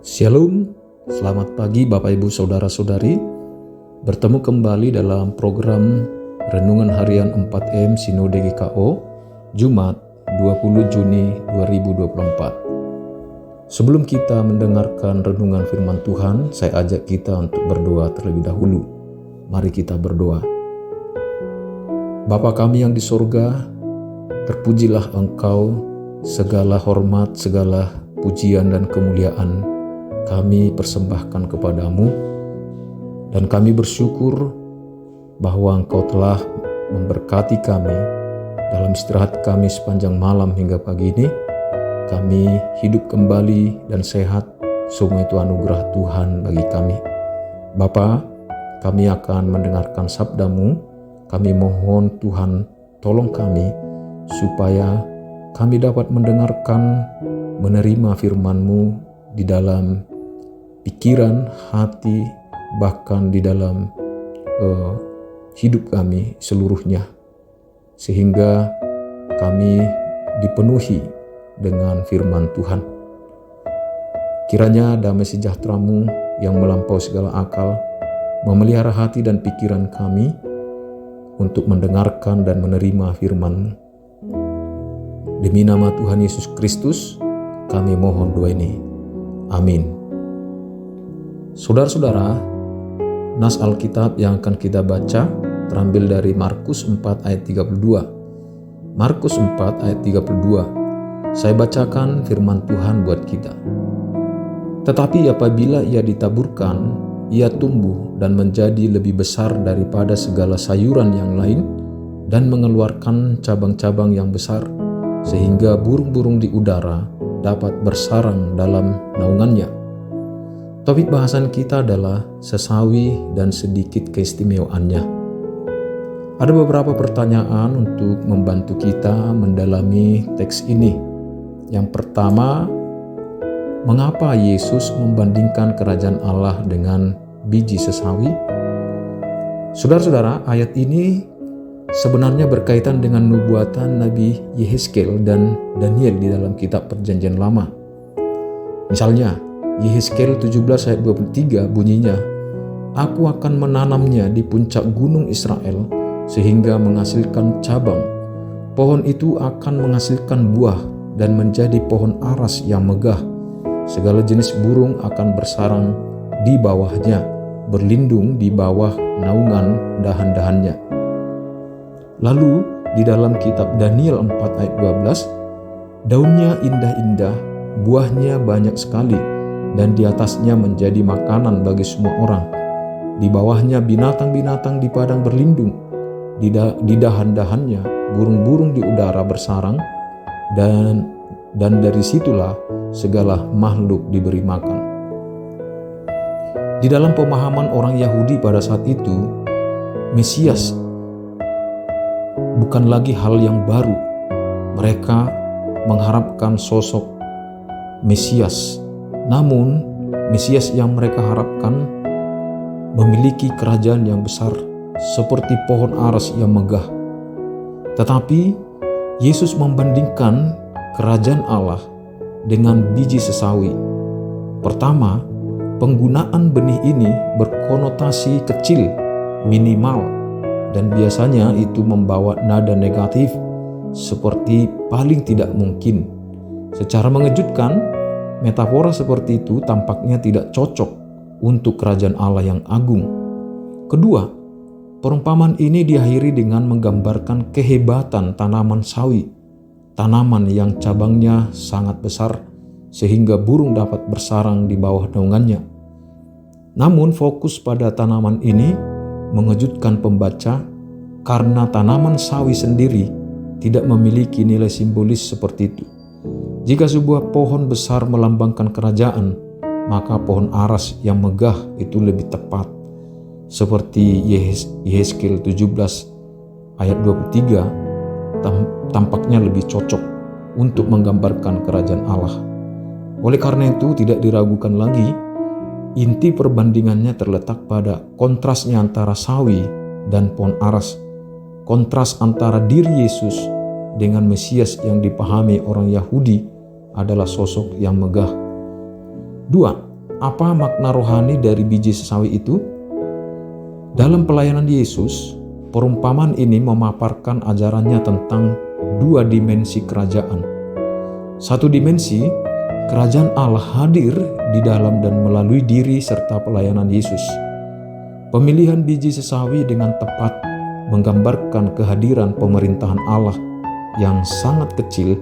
Shalom, selamat pagi Bapak Ibu Saudara-saudari. Bertemu kembali dalam program Renungan Harian 4M Sinode GKO, Jumat 20 Juni 2024. Sebelum kita mendengarkan renungan firman Tuhan, saya ajak kita untuk berdoa terlebih dahulu. Mari kita berdoa. Bapa kami yang di sorga, terpujilah Engkau, segala hormat, segala pujian dan kemuliaan kami persembahkan kepadamu, dan kami bersyukur bahwa Engkau telah memberkati kami dalam istirahat kami sepanjang malam hingga pagi ini. Kami hidup kembali dan sehat, semua itu anugerah Tuhan bagi kami. Bapa, kami akan mendengarkan sabda-Mu. Kami mohon Tuhan tolong kami supaya kami dapat mendengarkan, menerima firman-Mu di dalam pikiran, hati, bahkan di dalam hidup kami seluruhnya, sehingga kami dipenuhi dengan firman Tuhan. Kiranya damai sejahtera-Mu yang melampaui segala akal memelihara hati dan pikiran kami untuk mendengarkan dan menerima firman-Mu. Demi nama Tuhan Yesus Kristus kami mohon doa ini. Amin. Saudara-saudara, nas Alkitab yang akan kita baca terambil dari Markus 4 ayat 32. Markus 4 ayat 32. Saya bacakan firman Tuhan buat kita. Tetapi apabila ia ditaburkan, ia tumbuh dan menjadi lebih besar daripada segala sayuran yang lain dan mengeluarkan cabang-cabang yang besar, sehingga burung-burung di udara dapat bersarang dalam naungannya. Topik bahasan kita adalah sesawi dan sedikit keistimewaannya. Ada beberapa pertanyaan untuk membantu kita mendalami teks ini. Yang pertama, mengapa Yesus membandingkan kerajaan Allah dengan biji sesawi? Saudara-saudara, ayat ini sebenarnya berkaitan dengan nubuatan Nabi Yehezkel dan Daniel di dalam kitab Perjanjian Lama. Misalnya, Yehezkel 17 ayat 23 bunyinya, "Aku akan menanamnya di puncak gunung Israel sehingga menghasilkan cabang. Pohon itu akan menghasilkan buah dan menjadi pohon aras yang megah. Segala jenis burung akan bersarang di bawahnya, berlindung di bawah naungan dahan-dahannya." Lalu di dalam kitab Daniel 4 ayat 12, "Daunnya indah-indah, buahnya banyak sekali, dan di atasnya menjadi makanan bagi semua orang. Di bawahnya binatang-binatang di padang berlindung, di dahan-dahannya burung-burung di udara bersarang, dan dari situlah segala makhluk diberi makan." Di dalam pemahaman orang Yahudi pada saat itu, Mesias bukan lagi hal yang baru. Mereka mengharapkan sosok Mesias. Namun, Mesias yang mereka harapkan memiliki kerajaan yang besar seperti pohon aras yang megah. Tetapi, Yesus membandingkan kerajaan Allah dengan biji sesawi. Pertama, penggunaan benih ini berkonotasi kecil, minimal, dan biasanya itu membawa nada negatif seperti paling tidak mungkin. Secara mengejutkan, metafora seperti itu tampaknya tidak cocok untuk kerajaan Allah yang agung. Kedua, perumpamaan ini diakhiri dengan menggambarkan kehebatan tanaman sawi, tanaman yang cabangnya sangat besar sehingga burung dapat bersarang di bawah naungannya. Namun fokus pada tanaman ini mengejutkan pembaca karena tanaman sawi sendiri tidak memiliki nilai simbolis seperti itu. Jika sebuah pohon besar melambangkan kerajaan, maka pohon aras yang megah itu lebih tepat. Seperti Yehezkel 17 ayat 23 tampaknya lebih cocok untuk menggambarkan kerajaan Allah. Oleh karena itu tidak diragukan lagi, inti perbandingannya terletak pada kontrasnya antara sawi dan pohon aras. Kontras antara diri Yesus dengan Mesias yang dipahami orang Yahudi adalah sosok yang megah. 2. apa makna rohani dari biji sesawi itu? Dalam pelayanan Yesus, perumpamaan ini memaparkan ajarannya tentang dua dimensi kerajaan. Satu dimensi, kerajaan Allah hadir di dalam dan melalui diri serta pelayanan Yesus. Pemilihan biji sesawi dengan tepat menggambarkan kehadiran pemerintahan Allah yang sangat kecil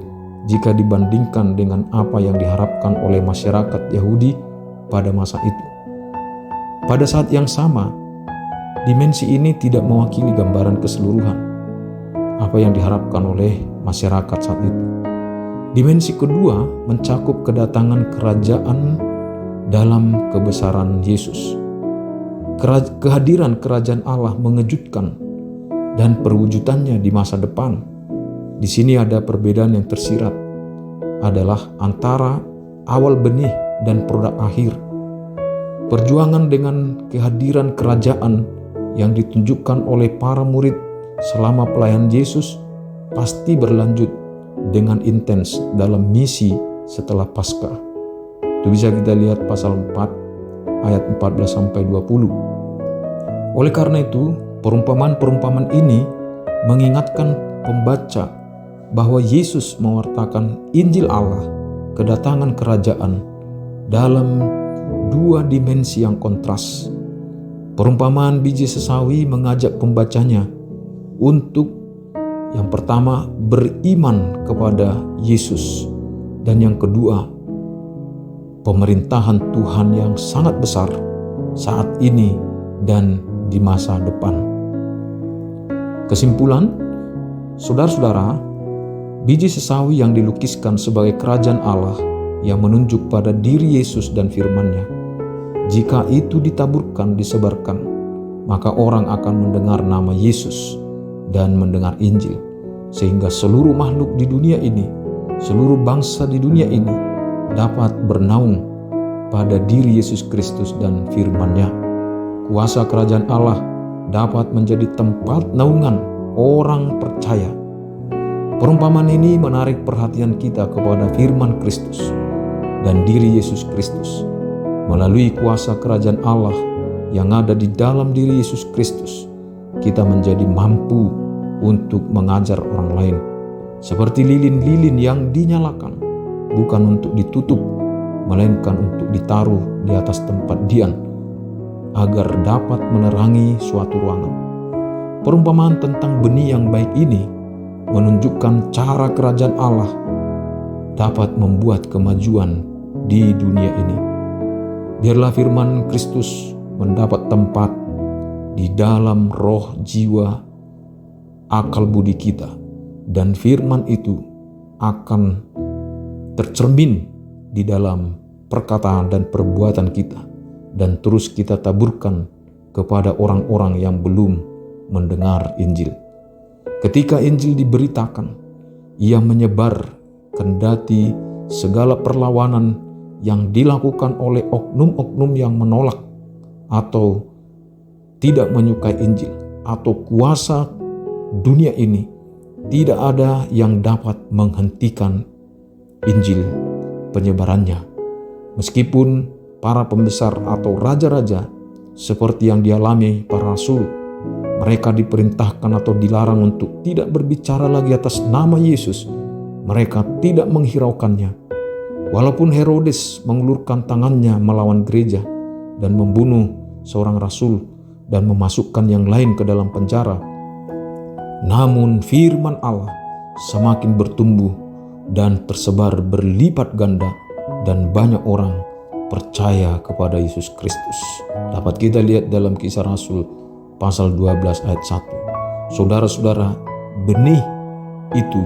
jika dibandingkan dengan apa yang diharapkan oleh masyarakat Yahudi pada masa itu. Pada saat yang sama, dimensi ini tidak mewakili gambaran keseluruhan apa yang diharapkan oleh masyarakat saat itu. Dimensi kedua mencakup kedatangan kerajaan dalam kebesaran Yesus. Kehadiran kerajaan Allah mengejutkan dan perwujudannya di masa depan. Di sini ada perbedaan yang tersirat adalah antara awal benih dan produk akhir. Perjuangan dengan kehadiran kerajaan yang ditunjukkan oleh para murid selama pelayanan Yesus pasti berlanjut dengan intens dalam misi setelah Paskah. Itu bisa kita lihat pasal 4 ayat 14-20. Oleh karena itu, perumpamaan-perumpamaan ini mengingatkan pembaca bahwa Yesus mewartakan Injil Allah, kedatangan kerajaan dalam dua dimensi yang kontras. Perumpamaan biji sesawi mengajak pembacanya untuk yang pertama beriman kepada Yesus, dan yang kedua pemerintahan Tuhan yang sangat besar saat ini dan di masa depan. Kesimpulan, saudara-saudara, biji sesawi yang dilukiskan sebagai kerajaan Allah yang menunjuk pada diri Yesus dan firman-Nya. Jika itu ditaburkan, disebarkan, maka orang akan mendengar nama Yesus dan mendengar Injil, sehingga seluruh makhluk di dunia ini, seluruh bangsa di dunia ini dapat bernaung pada diri Yesus Kristus dan firman-Nya. Kuasa kerajaan Allah dapat menjadi tempat naungan orang percaya. Perumpamaan ini menarik perhatian kita kepada firman Kristus dan diri Yesus Kristus. Melalui kuasa kerajaan Allah yang ada di dalam diri Yesus Kristus, kita menjadi mampu untuk mengajar orang lain. Seperti lilin-lilin yang dinyalakan, bukan untuk ditutup, melainkan untuk ditaruh di atas tempat dian, agar dapat menerangi suatu ruangan. Perumpamaan tentang benih yang baik ini menunjukkan cara kerajaan Allah dapat membuat kemajuan di dunia ini. Biarlah firman Kristus mendapat tempat di dalam roh, jiwa, akal budi kita, dan firman itu akan tercermin di dalam perkataan dan perbuatan kita, dan terus kita taburkan kepada orang-orang yang belum mendengar Injil. Ketika Injil diberitakan, ia menyebar kendati segala perlawanan yang dilakukan oleh oknum-oknum yang menolak atau tidak menyukai Injil, atau kuasa dunia ini, tidak ada yang dapat menghentikan Injil penyebarannya. Meskipun para pembesar atau raja-raja seperti yang dialami para rasul, mereka diperintahkan atau dilarang untuk tidak berbicara lagi atas nama Yesus, mereka tidak menghiraukannya. Walaupun Herodes mengulurkan tangannya melawan gereja dan membunuh seorang rasul dan memasukkan yang lain ke dalam penjara, namun firman Allah semakin bertumbuh dan tersebar berlipat ganda, dan banyak orang percaya kepada Yesus Kristus. Dapat kita lihat dalam Kisah Rasul pasal 12 ayat 1. Saudara-saudara, benih itu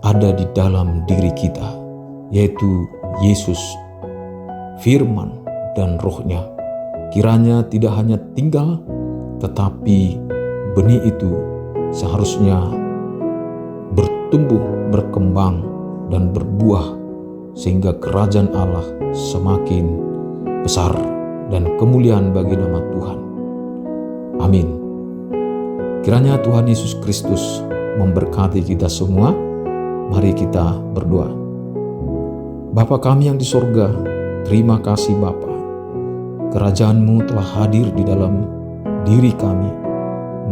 ada di dalam diri kita, yaitu Yesus, firman dan rohnya. Kiranya tidak hanya tinggal, tetapi benih itu seharusnya bertumbuh, berkembang, dan berbuah, sehingga kerajaan Allah semakin besar dan kemuliaan bagi nama Tuhan. Amin. Kiranya Tuhan Yesus Kristus memberkati kita semua. Mari kita berdoa. Bapa kami yang di sorga, Terima kasih Bapa. Kerajaan-Mu telah hadir di dalam diri kami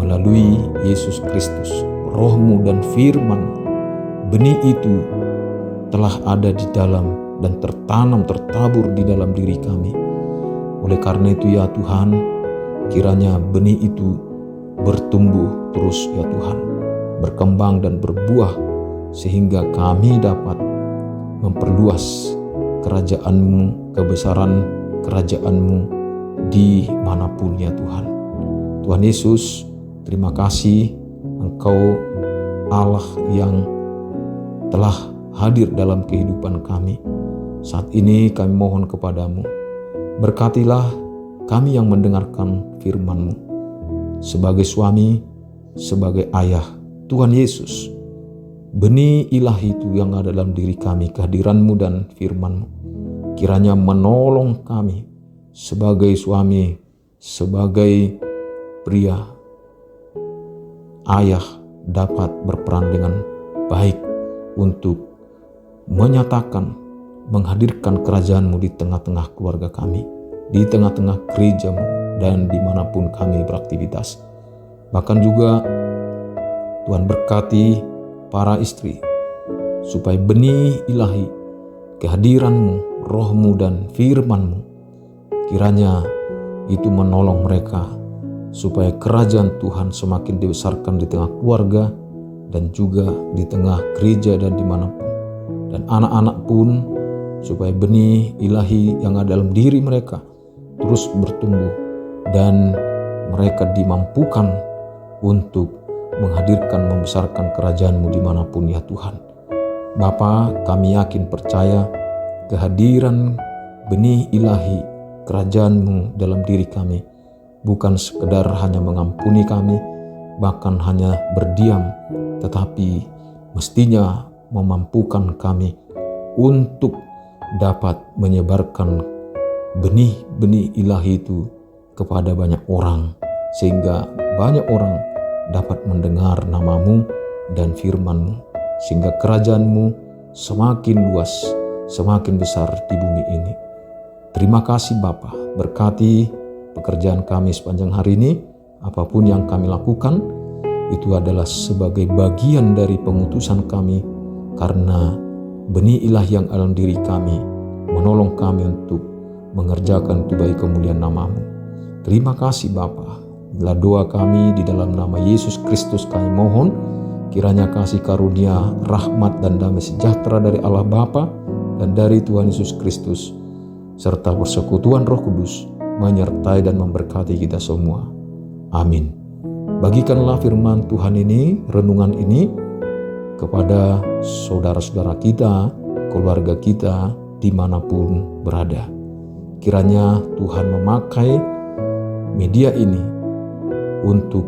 melalui Yesus Kristus, Roh-Mu dan Firman-Mu. Benih itu telah ada di dalam dan tertanam, tertabur di dalam diri kami. Oleh karena itu ya Tuhan, kiranya benih itu bertumbuh terus ya Tuhan, berkembang dan berbuah, sehingga kami dapat memperluas kerajaan-Mu, kebesaran kerajaan-Mu dimanapun ya Tuhan. Tuhan Yesus, terima kasih Engkau Allah yang telah hadir dalam kehidupan kami. Saat ini kami mohon kepadamu, berkatilah kami yang mendengarkan firman-Mu. Sebagai suami, sebagai ayah, Tuhan Yesus, benih ilahi itu yang ada dalam diri kami, kehadiran-Mu dan firman-Mu, kiranya menolong kami sebagai suami, sebagai pria, ayah, dapat berperan dengan baik untuk menyatakan, menghadirkan kerajaan-Mu di tengah-tengah keluarga kami, di tengah-tengah gereja-Mu, dan dimanapun kami beraktivitas. Bahkan juga Tuhan berkati para istri, supaya benih ilahi, kehadiran-Mu, Roh-Mu dan firman-Mu, kiranya itu menolong mereka, supaya kerajaan Tuhan semakin dibesarkan di tengah keluarga, dan juga di tengah gereja dan dimanapun. Dan anak-anak pun, supaya benih ilahi yang ada dalam diri mereka terus bertumbuh, dan mereka dimampukan untuk menghadirkan, membesarkan kerajaan-Mu dimanapun ya Tuhan. Bapa, kami yakin percaya kehadiran benih ilahi kerajaan-Mu dalam diri kami bukan sekedar hanya mengampuni kami, bahkan hanya berdiam, tetapi mestinya memampukan kami untuk dapat menyebarkan benih-benih ilahi itu kepada banyak orang, sehingga banyak orang dapat mendengar nama-Mu dan firman-Mu, sehingga kerajaan-Mu semakin luas, semakin besar di bumi ini. Terima kasih Bapa, berkati pekerjaan kami sepanjang hari ini. Apapun yang kami lakukan, itu adalah sebagai bagian dari pengutusan kami, karena benih ilahi yang dalam diri kami menolong kami untuk mengerjakan itu bagi kemuliaan nama-Mu. Terima kasih Bapa. Inilah doa kami di dalam nama Yesus Kristus kami mohon, kiranya kasih karunia, rahmat dan damai sejahtera dari Allah Bapa dan dari Tuhan Yesus Kristus, serta persekutuan Roh Kudus menyertai dan memberkati kita semua. Amin. Bagikanlah firman Tuhan ini, renungan ini, kepada saudara-saudara kita, keluarga kita, dimanapun berada. Kiranya Tuhan memakai media ini untuk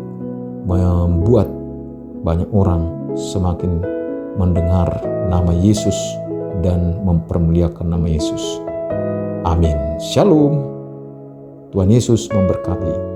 membuat banyak orang semakin mendengar nama Yesus dan mempermuliakan nama Yesus. Amin. Shalom. Tuhan Yesus memberkati.